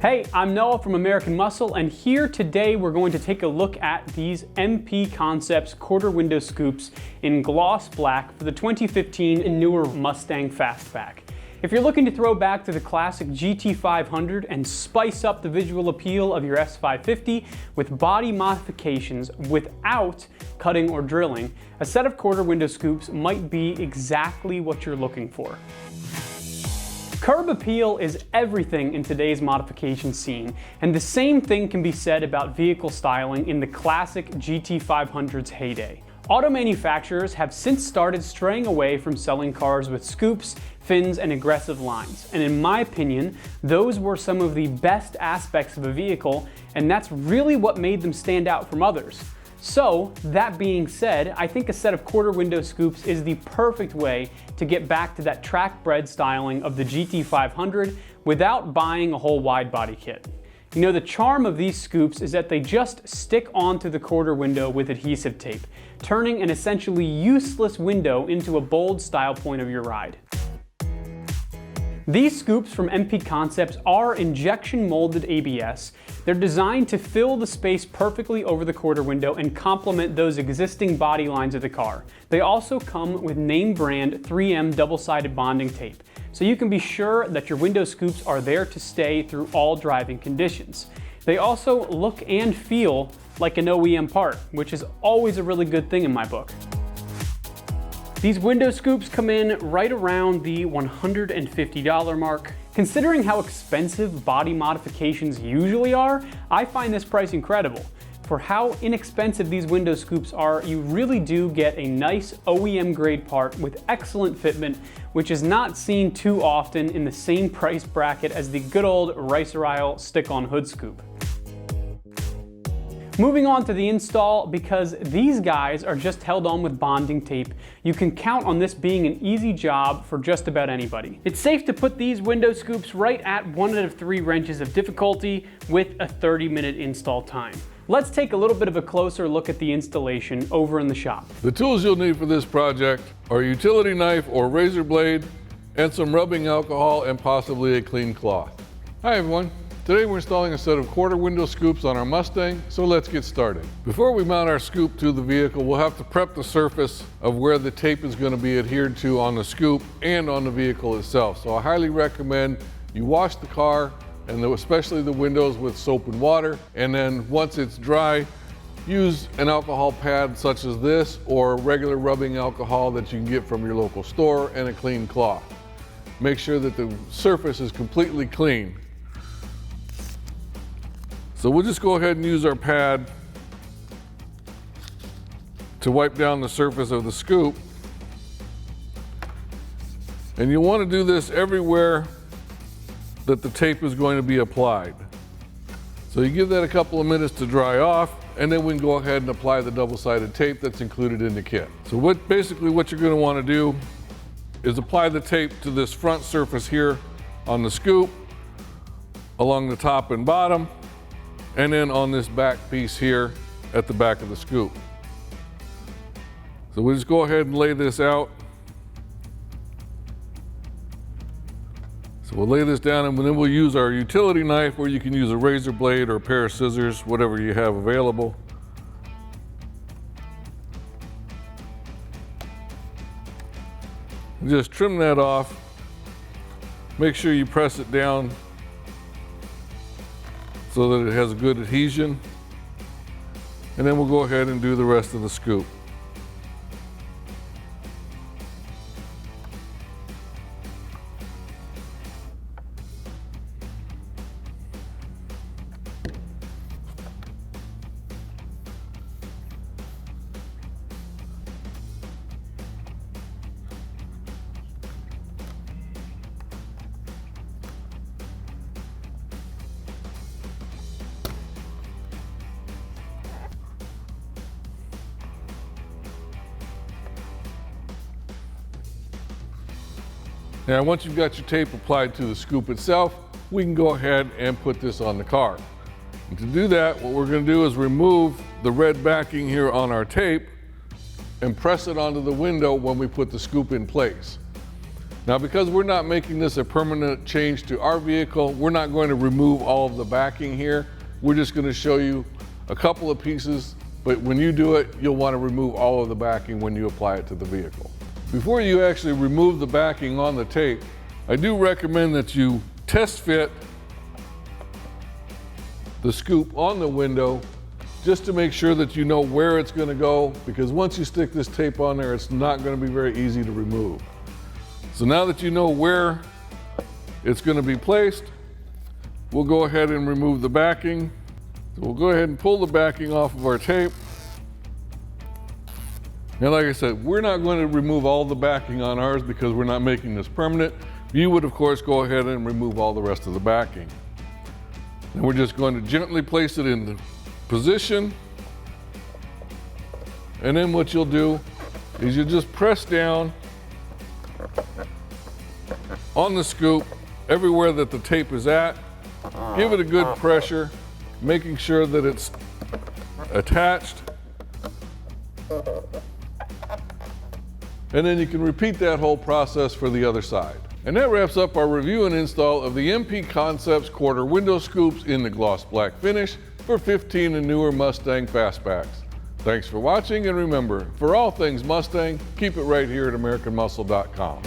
Hey, I'm Noah from American Muscle, and here today we're going to take a look at these MP Concepts quarter window scoops in gloss black for the 2015 and newer Mustang Fastback. If you're looking to throw back to the classic GT500 and spice up the visual appeal of your S550 with body modifications without cutting or drilling, a set of quarter window scoops might be exactly what you're looking for. Curb appeal is everything in today's modification scene, and the same thing can be said about vehicle styling in the classic GT500's heyday. Auto manufacturers have since started straying away from selling cars with scoops, fins, and aggressive lines, and in my opinion, those were some of the best aspects of a vehicle, and that's really what made them stand out from others. So, that being said, I think a set of quarter window scoops is the perfect way to get back to that track-bred styling of the GT500 without buying a whole wide body kit. You know, the charm of these scoops is that they just stick onto the quarter window with adhesive tape, turning an essentially useless window into a bold style point of your ride. These scoops from MP Concepts are injection molded ABS. They're designed to fill the space perfectly over the quarter window and complement those existing body lines of the car. They also come with name brand 3M double-sided bonding tape, so you can be sure that your window scoops are there to stay through all driving conditions. They also look and feel like an OEM part, which is always a really good thing in my book. These window scoops come in right around the $150 mark. Considering how expensive body modifications usually are, I find this price incredible. For how inexpensive these window scoops are, you really do get a nice OEM grade part with excellent fitment, which is not seen too often in the same price bracket as the good old Ricer Aisle stick-on hood scoop. Moving on to the install, because these guys are just held on with bonding tape, you can count on this being an easy job for just about anybody. It's safe to put these window scoops right at 1 out of 3 wrenches of difficulty with a 30-minute install time. Let's take a little bit of a closer look at the installation over in the shop. The tools you'll need for this project are a utility knife or razor blade and some rubbing alcohol and possibly a clean cloth. Hi everyone. Today we're installing a set of quarter window scoops on our Mustang, so let's get started. Before we mount our scoop to the vehicle, we'll have to prep the surface of where the tape is going to be adhered to on the scoop and on the vehicle itself. So I highly recommend you wash the car, and especially the windows, with soap and water, and then once it's dry, use an alcohol pad such as this or regular rubbing alcohol that you can get from your local store, and a clean cloth. Make sure that the surface is completely clean. So we'll just go ahead and use our pad to wipe down the surface of the scoop. And you want to do this everywhere that the tape is going to be applied. So you give that a couple of minutes to dry off, and then we can go ahead and apply the double-sided tape that's included in the kit. So basically what you're going to want to do is apply the tape to this front surface here on the scoop, along the top and bottom, and then on this back piece here at the back of the scoop. So we'll just go ahead and lay this out. So we'll lay this down, and then we'll use our utility knife, or you can use a razor blade or a pair of scissors, whatever you have available. Just trim that off. Make sure you press it down so that it has a good adhesion. And then we'll go ahead and do the rest of the scoop. Now, once you've got your tape applied to the scoop itself, we can go ahead and put this on the car. And to do that, what we're going to do is remove the red backing here on our tape and press it onto the window when we put the scoop in place. Now, because we're not making this a permanent change to our vehicle, we're not going to remove all of the backing here. We're just going to show you a couple of pieces, but when you do it, you'll want to remove all of the backing when you apply it to the vehicle. Before you actually remove the backing on the tape, I do recommend that you test fit the scoop on the window just to make sure that you know where it's going to go, because once you stick this tape on there, it's not going to be very easy to remove. So now that you know where it's going to be placed, we'll go ahead and remove the backing. So we'll go ahead and pull the backing off of our tape. And like I said, we're not going to remove all the backing on ours because we're not making this permanent. You would, of course, go ahead and remove all the rest of the backing. And we're just going to gently place it in the position. And then what you'll do is you just press down on the scoop everywhere that the tape is at. Give it a good pressure, making sure that it's attached. And then you can repeat that whole process for the other side. And that wraps up our review and install of the MP Concepts quarter window scoops in the gloss black finish for 15 and newer Mustang fastbacks. Thanks for watching, and remember, for all things Mustang, keep it right here at AmericanMuscle.com.